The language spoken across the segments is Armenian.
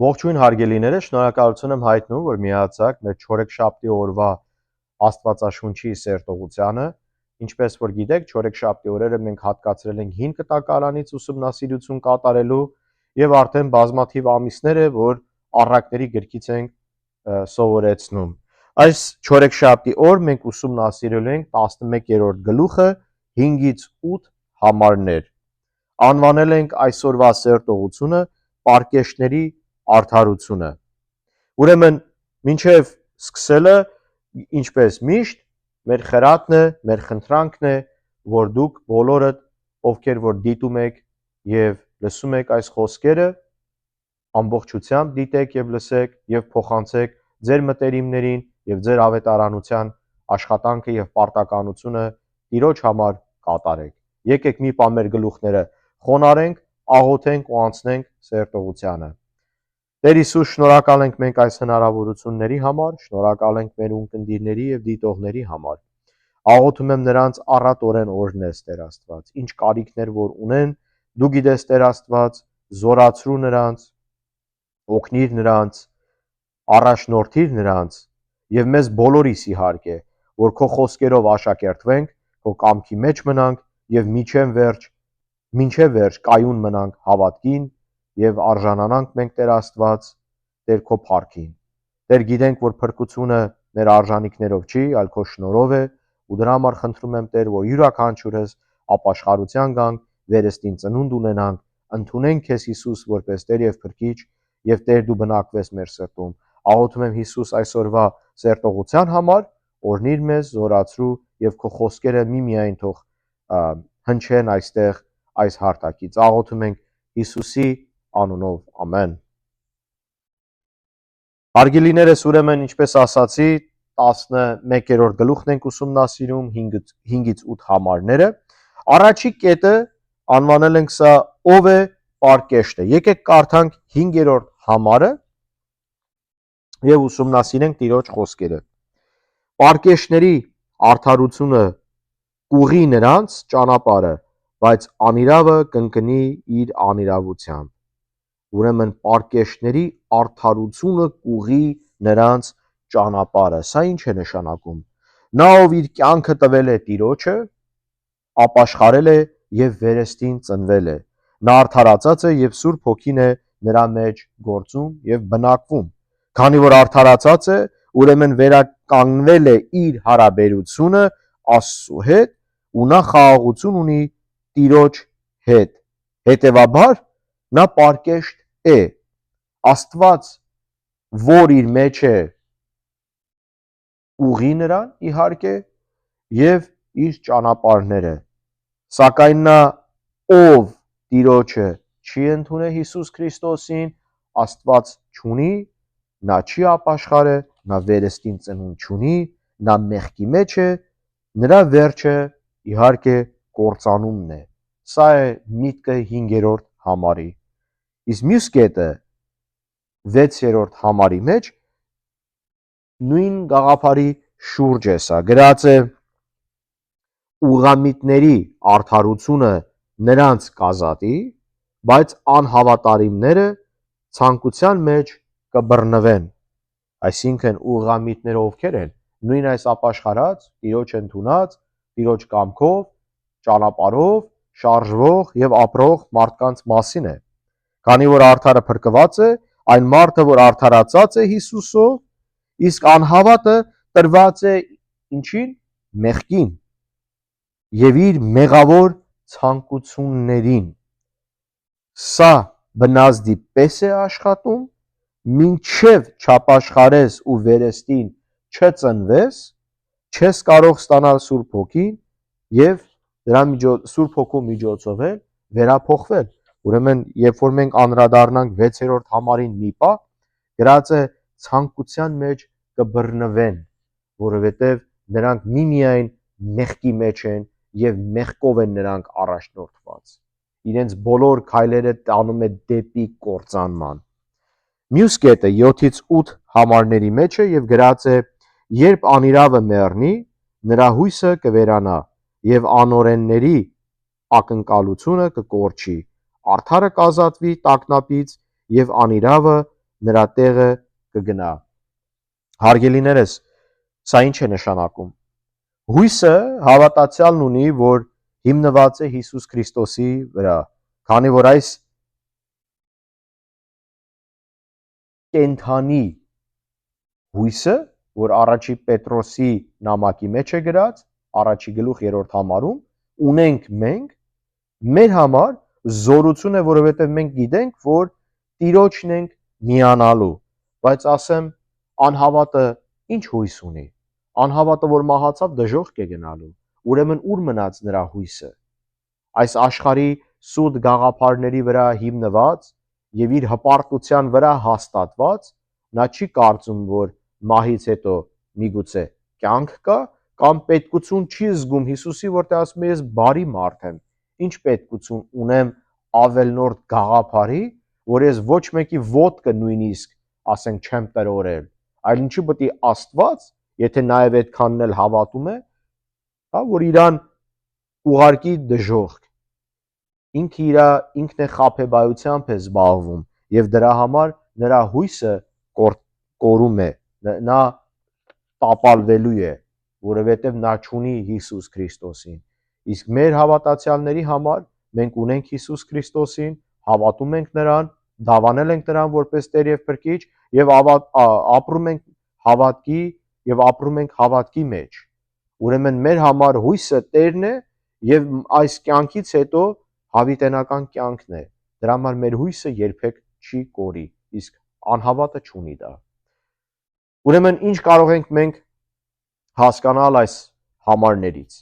Ողջույն հարգելիները, շնորհակալություն եմ հայտնում, որ միացաք մեր չորեքշաբթի օրվա Աստվածաշունչի սերտողությանը։ Ինչպես որ գիտեք, չորեքշաբթի օրերը մենք հատկացրել ենք հին կտակարանից ուսումնասիրություն կատարելու եւ արդեն բազմաթիվ ամիսներ է, որ առակների գրքից ենք սովորեցնում։ Այս չորեքշաբթի օր մենք ուսումնասիրել ենք 11-րդ գլուխը 5-ից 8 համարներ։ Անվանել ենք այսօրվա սերտողությունը պարկեշտների արդարությունը։ Ուրեմն մինչև սկսելը, ինչպես միշտ, մեր խրատն է, մեր խնդրանքն է, որ դուք բոլորդ, ովքեր որ դիտում եք եւ լսում եք այս խոսքերը, ամբողջությամբ դիտեք եւ լսեք եւ փոխանցեք ձեր մտերիմներին եւ ձեր ավետարանության աշխատանքը եւ պարտականությունը Տիրոջ համար կատարեք։ Եկեք մի բան մեր գլուխները խոնարհենք, աղոթենք ու անցնենք սերտողությանը։ Տեր Հիսուս, շնորհակալ ենք մենք այս հնարավորությունների համար, շնորհակալ ենք մեր ունկնդիրների եւ դիտողների համար։ Աղոթում եմ նրանց առատորեն օրհնես, Տեր Աստված, ինչ կարիքներ որ ունեն, դու գիտես, Տեր Աստված, զորացրու նրանց, օգնիր նրանց, առաջնորդիր նրանց եւ մեզ բոլորիս իհարկե, որ քո խոսքերով աշակերտվենք, քո կամքի մեջ մնանք եւ մինչև վերջ կայուն մնանք հավատքին եւ արժանանանք մենք Տեր Աստված, Տեր քո փառքին։ Տեր գիտենք, որ փրկությունը մեր արժանինքներով չի, այլ քո շնորհով է, ու դրա համար խնդրում եմ Տեր, որ յուրաքանչյուրս ապաշխարության գանք, վերստին ծնունդ ունենանք, ընդունենք քեզ Հիսուս որպես Տեր եւ Փրկիչ, եւ Տեր դու բնակվես մեր սրտում։ Աղոթում եմ Հիսուս այսօրվա սերտողության համար, օրհնիր մեզ, զորացրու եւ քո խոսքերը միմիայն թող հնչեն այստեղ այս հարթակից։ Աղոթում ենք Հիսուսի անունով, ամեն։ Հարգելիներս, ուրեմն ինչպես ասացի, 11-րդ գլուխն ենք ուսումնասիրում 5-ից 8 համարները։ Առաջի կետը անվանել ենք սա ով է պարկեշտը։ Եկեք կարդանք 5-րդ համարը եւ ուսումնասիրենք Տիրոջ խոսքերը։ Պարկեշտների արդարությունը կուղի նրանց ճանապարհը, բայց անիրավը կընկնի իր անիրավությամբ։ Ուրեմն պարկեշտների արդարությունը կուղի նրանց ճանապարհը։ Սա ինչ է նշանակում։ Նա ով իր կյանքը տվել է Տիրոջը, ապաշխարել է եւ վերստին ծնվել է։ Նա արդարացած է եւ Սուրբ Հոգին է նրա մեջ գործում եւ բնակվում։ Քանի որ արդարացած է, ուրեմն վերականգնվել է իր հարաբերությունը Աստծո հետ ու նա խաղաղություն ունի Տիրոջ հետ։ Հետևաբար նա պարկեշտ է։ Աստված, որ իր մեջ է ուղի նրան, իհարկե, եւ իր ճանապարհները։ Սակայն նա ով Տիրոջը չի ընդունել Հիսուս Քրիստոսին, Աստված չունի, նա չի ապաշխարը, նա վերստին ծնունդ չունի, նա մեղքի մեջ է, նրա վերջը իհարկե կործանումն է։ Սա է միտքը 5-րդ համարի։ Իսկ մյուս կետը 6-րդ համարի մեջ նույն գաղափարի շուրջ է սա։ Գրած է ուղղամիտների արդարությունը նրանց կազատի, բայց անհավատարիմները ցանկության մեջ կբռնվեն։ Այսինքն ուղղամիտները ովքեր են։ Նույն այս ապաշխարած, Տիրոջ ընդունած, Տիրոջ կամքով, ճանապարհով շարժվող եւ ապրող մարդկանց մասին է։ Քանի որ արդարը փրկված է, այն մարդը, որ արդարացած է Հիսուսով, իսկ անհավատը տրված է ինչին։ Մեղքին եւ իր մեղավոր ցանկություններին։ Սա բնազդի պես է աշխատում, մինչև չապաշխարես ու վերստին չծնվես, չես կարող ստանալ Սուրբ Հոգին եւ Սուրբ Հոգու միջոցով էլ վերափոխվել։ Ուրեմն, երբ որ մենք անդրադառնանք 6-րդ համարին մի պահ, գրած է ցանկության մեջ կբռնվեն, որովհետև նրանք միմիայն մեղքի մեջ են եւ մեղքով են նրանք առաջնորդված։ Իրենց բոլոր քայլերը տանում է դեպի կործանման։ Մյուս կետը 7-ից 8 համարների մեջ է եւ գրած է. երբ անիրավը մեռնի, նրա հույսը կվերանա եւ անօրենների ակնկալությունը կկորչի, արդարը կազատվի տագնապից եւ անիրավը նրա տեղը կգնա։ Հարգելիներս, սա ինչ է նշանակում։ Հույսը հավատացյալն ունի, որ հիմնված է Հիսուս Քրիստոսի վրա, քանի որ այս կենթանի հույսը, որ առաջի Պետրոսի նամակի մեջ է գրած, առաջի գլուխ 3-րդ համարում, ունենք մենք, մեր համար զորություն է, որովհետև մենք գիտենք, որ Տիրոջն ենք միանալու, բայց ասեմ, անհավատը ինչ հույս ունի։ Անհավատը, որ մահացավ, դժոխք է գնալու։ Ուրեմն ուր մնաց նրա հույսը։ Այս աշխարհի սուտ գաղափարների վրա հիմնված եւ իր հպարտության վրա հաստատված, նա չի կարծում, որ մահից հետո միգուցե կյանք կա, կամ պետքություն չի զգում Հիսուսի, որտեղ ասում է ես բարի մարդ եմ, ինչ պետքություն ունեմ ավելնորդ գաղափարի, որ ես ոչ մեկի ոտքը նույնիսկ ասենք չեմ տրորել, այլ ինչու պետք է Աստված, եթե նաև այդքանն էլ հավատում է, հա, որ իրան ուղարկի դժոխք, ինքն է խաբեբայությամբ է զբաղվում եւ դրա համար նրա հույսը կորում է, նա տապալվելու է, որովհետեւ նա չունի Հիսուս Քրիստոսին։ Իսկ մեր հավատացյալների համար մենք ունենք Հիսուս Քրիստոսին, հավատում ենք նրան, դավանել ենք նրան որպես Տեր եւ Փրկիչ եւ ապրում ենք հավատքի եւ ապրում ենք հավատքի մեջ։ Ուրեմն մեր համար հույսը Տերն է եւ այս կյանքից հետո հավիտենական կյանքն է։ Դրա համար մեր հույսը երբեք չի կորի, իսկ անհավատը չունի դա։ Ուրեմն ինչ կարող ենք մենք հասկանալ այս համարներից։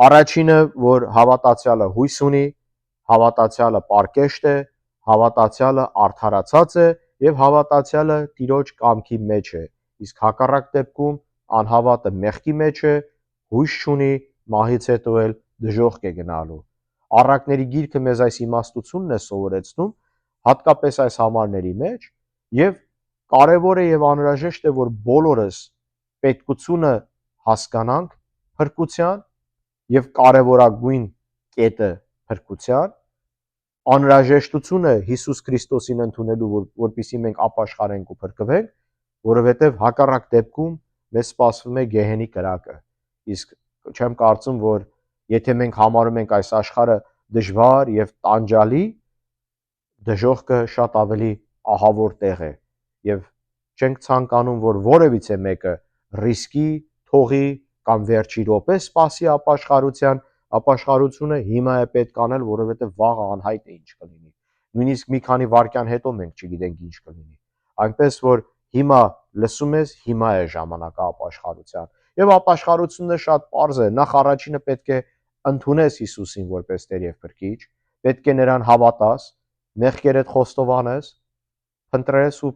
Առաջինը, որ հավատացյալը հույս ունի, հավատացյալը պարկեշտ է, հավատացյալը արդարացած է եւ հավատացյալը Տիրոջ կամքի մեջ է։ Իսկ հակառակ դեպքում անհավատը մեղքի մեջ է, հույս չունի, մահից հետո էլ դժոխք է գնալու։ Առակների գիրքը մեզ այս իմաստությունն է սովորեցնում, հատկապես այս համարների մեջ, եւ կարևոր է եւ անհրաժեշտ է, որ բոլորս պետքությունը հասկանանք փրկության եւ կարևորագույն կետը փրկության, անհրաժեշտությունը Հիսուս Քրիստոսին ընդունելու, որպեսզի մենք ապաշխարենք ու փրկվենք, որովհետեւ հակառակ դեպքում մեզ սպասվում է գեհենի կրակը։ Իսկ չեմ կարծում, որ եթե մենք համարում ենք այս աշխարհը դժվար եւ տանջալի, դժոխքը շատ ավելի ահավոր տեղ է եւ չենք ցանկանում, որ որևիցե մեկը ռիսկի, թողի կամ վերջի րոպե սպասի ապաշխարությունը հիմա է պետք անել, որովհետեւ վաղը անհայտ է ինչ կլինի։ Նույնիսկ մի քանի վայրկյան հետո մենք չգիտենք ինչ կլինի։ Այնպես որ հիմա լսում ես, հիմա է ժամանակը ապաշխարության։ Եվ ապաշխարությունը շատ པարզ է։ Նախ առաջինը պետք է ընդունես Հիսուսին որպես Տեր եւ Փրկիչ, պետք է նրան հավատաս, մեղքերդ խոստովանես, փնտրես ու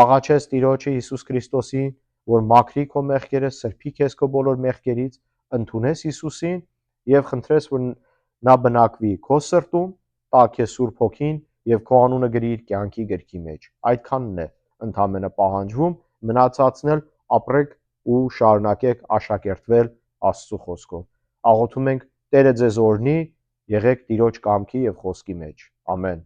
աղաչես Տիրոջը Հիսուս Քրիստոսին, որ մաքրի քո մեղքերը, սրբի քեզ քո բոլոր մեղքերից, ընդունես Հիսուսին եւ խնդրես, որ նա բնակվի քո սրտում, տա քեզ Սուրբ Հոգին եւ քո անունը գրի իր կյանքի գրքի մեջ։ Այդքանն է ընդամենը պահանջվում, մնացածն էլ ապրեք ու շարունակեք աշակերտվել Աստծո խոսքով։ Աղոթում ենք Տերը ձեզ օրհնի, եղեք Տիրոջ կամքի եւ խոսքի մեջ։ Ամեն։